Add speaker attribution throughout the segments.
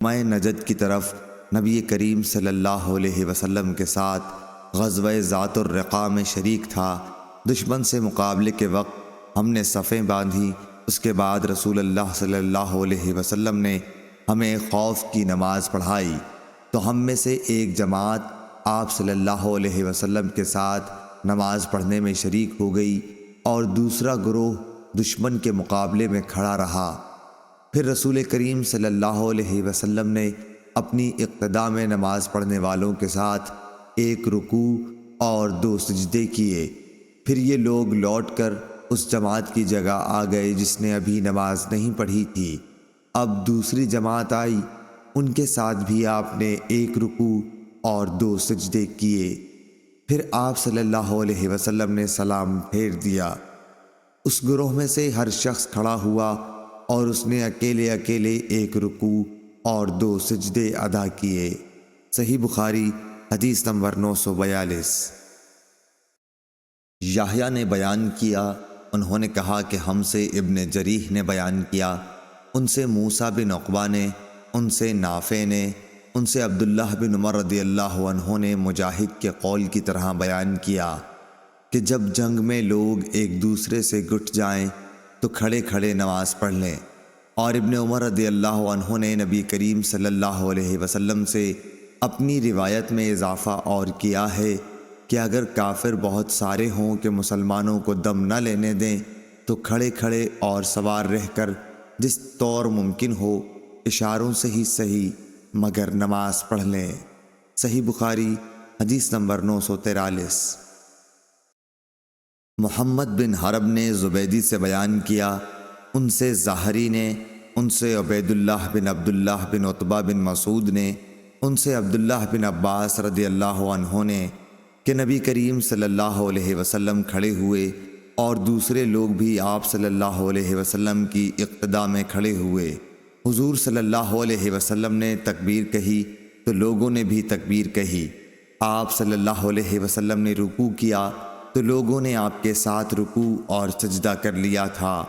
Speaker 1: میں نجد کی طرف نبی کریم صلی اللہ علیہ وسلم کے ساتھ غزوہ ذات الرقاع میں شریک تھا۔ دشمن سے مقابلے کے وقت ہم نے صفیں باندھی۔ اس کے بعد رسول اللہ صلی اللہ علیہ وسلم نے ہمیں خوف کی نماز پڑھائی، تو ہم میں سے ایک جماعت آپ صلی اللہ علیہ وسلم کے ساتھ نماز پڑھنے میں شریک ہو گئی اور دوسرا گروہ دشمن کے مقابلے میں کھڑا رہا۔ پھر رسول کریم صلی اللہ علیہ وسلم نے اپنی اقتداء میں نماز پڑھنے والوں کے ساتھ ایک رکوع اور 2 سجدے کیے۔ پھر یہ لوگ لوٹ کر اس جماعت کی جگہ آ گئے جس نے ابھی نماز نہیں پڑھی تھی۔ اب دوسری جماعت آئی، ان کے ساتھ بھی آپ نے ایک رکوع اور 2 سجدے کیے۔ پھر آپ صلی اللہ علیہ وسلم نے سلام پھیر دیا۔ اس گروہ میں سے ہر شخص کھڑا ہوا اور اس نے اکیلے اکیلے ایک رکوع اور 2 سجدے ادا کیے۔ صحیح بخاری حدیث نمبر 942۔ یحییٰ نے بیان کیا، انہوں نے کہا کہ ہم سے ابن جریح نے بیان کیا، ان سے موسیٰ بن عقبہ نے، ان سے نافع نے، ان سے عبداللہ بن عمر رضی اللہ عنہ نے مجاہد کے قول کی طرح بیان کیا کہ جب جنگ میں لوگ ایک دوسرے سے گٹ جائیں تو کھڑے کھڑے نماز پڑھ لیں۔ اور ابن عمر رضی اللہ عنہ نے نبی کریم صلی اللہ علیہ وسلم سے اپنی روایت میں اضافہ اور کیا ہے کہ اگر کافر بہت سارے ہوں کہ مسلمانوں کو دم نہ لینے دیں تو کھڑے کھڑے اور سوار رہ کر جس طور ممکن ہو اشاروں سے ہی صحیح مگر نماز پڑھ لیں۔ صحیح بخاری حدیث نمبر 943۔ محمد بن حرب نے زبیدی سے بیان کیا، ان سے زہری نے، ان سے عبید اللہ بن عبداللہ بن عتبہ بن مسعود نے، ان سے عبداللہ بن عباس رضی اللہ عنہ نے کہ نبی کریم صلی اللہ علیہ وسلم کھڑے ہوئے اور دوسرے لوگ بھی آپ صلی اللہ علیہ وسلم کی اقتداء میں کھڑے ہوئے۔ حضور صلی اللہ علیہ وسلم نے تکبیر کہی تو لوگوں نے بھی تکبیر کہی۔ آپ صلی اللہ علیہ وسلم نے رکوع کیا تو لوگوں نے آپ کے ساتھ رکوع اور سجدہ کر لیا تھا۔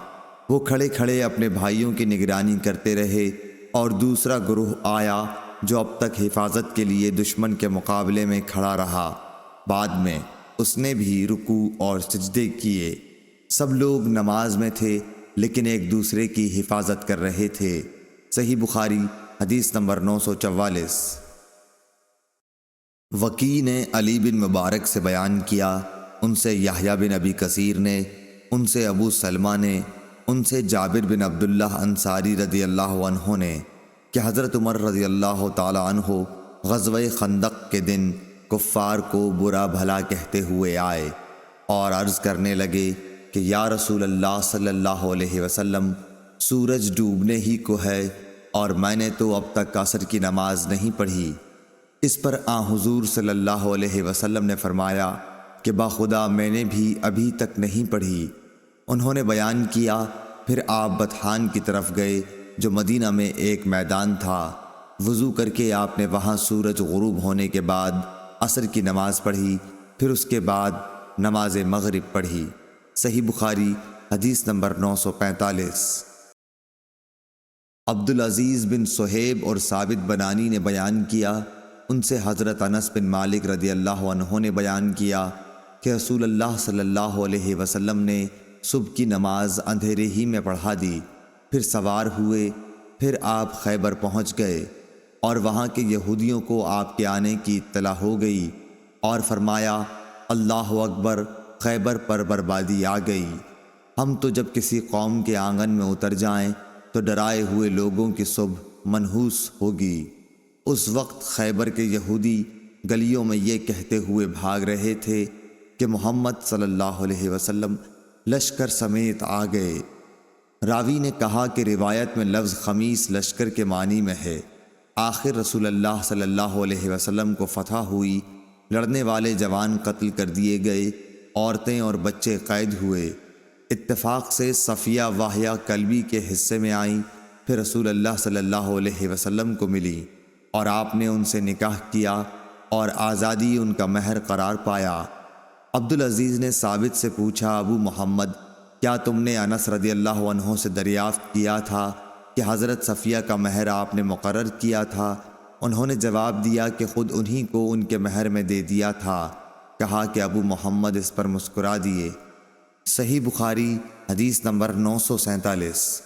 Speaker 1: وہ کھڑے کھڑے اپنے بھائیوں کی نگرانی کرتے رہے اور دوسرا گروہ آیا جو اب تک حفاظت کے لیے دشمن کے مقابلے میں کھڑا رہا۔ بعد میں اس نے بھی رکوع اور سجدے کیے۔ سب لوگ نماز میں تھے لیکن ایک دوسرے کی حفاظت کر رہے تھے۔ صحیح بخاری حدیث نمبر 944۔ وکیع نے علی بن مبارک سے بیان کیا، ان سے یحییٰ بن ابی کثیر نے، ان سے ابو سلمہ نے، ان سے جابر بن عبداللہ انصاری رضی اللہ عنہ نے کہ حضرت عمر رضی اللہ تعالی عنہ غزوہ خندق کے دن کفار کو برا بھلا کہتے ہوئے آئے اور عرض کرنے لگے کہ یا رسول اللہ صلی اللہ علیہ وسلم، سورج ڈوبنے ہی کو ہے اور میں نے تو اب تک عصر کی نماز نہیں پڑھی۔ اس پر حضور صلی اللہ علیہ وسلم نے فرمایا کہ باخدا میں نے بھی ابھی تک نہیں پڑھی۔ انہوں نے بیان کیا، پھر آپ بطحان کی طرف گئے جو مدینہ میں ایک میدان تھا۔ وضو کر کے آپ نے وہاں سورج غروب ہونے کے بعد عصر کی نماز پڑھی، پھر اس کے بعد نماز مغرب پڑھی۔ صحیح بخاری حدیث نمبر 945۔ عبدالعزیز بن صہیب اور ثابت بنانی نے بیان کیا، ان سے حضرت انس بن مالک رضی اللہ عنہ نے بیان کیا کہ رسول اللہ صلی اللہ علیہ وسلم نے صبح کی نماز اندھیرے ہی میں پڑھا دی، پھر سوار ہوئے، پھر آپ خیبر پہنچ گئے اور وہاں کے یہودیوں کو آپ کے آنے کی اطلاع ہو گئی اور فرمایا اللہ اکبر، خیبر پر بربادی آ گئی۔ ہم تو جب کسی قوم کے آنگن میں اتر جائیں تو ڈرائے ہوئے لوگوں کی صبح منحوس ہوگی۔ اس وقت خیبر کے یہودی گلیوں میں یہ کہتے ہوئے بھاگ رہے تھے کہ محمد صلی اللہ علیہ وسلم لشکر سمیت آ گئے۔ راوی نے کہا کہ روایت میں لفظ خمیس لشکر کے معنی میں ہے۔ آخر رسول اللہ صلی اللہ علیہ وسلم کو فتح ہوئی، لڑنے والے جوان قتل کر دیے گئے، عورتیں اور بچے قید ہوئے۔ اتفاق سے صفیہ واہیہ کلبی کے حصے میں آئیں، پھر رسول اللہ صلی اللہ علیہ وسلم کو ملی اور آپ نے ان سے نکاح کیا اور آزادی ان کا مہر قرار پایا۔ عبدالعزیز نے ثابت سے پوچھا، ابو محمد، کیا تم نے انس رضی اللہ عنہ سے دریافت کیا تھا کہ حضرت صفیہ کا مہر آپ نے مقرر کیا تھا؟ انہوں نے جواب دیا کہ خود انہی کو ان کے مہر میں دے دیا تھا۔ کہا کہ ابو محمد اس پر مسکرا دیے۔ صحیح بخاری حدیث نمبر 947۔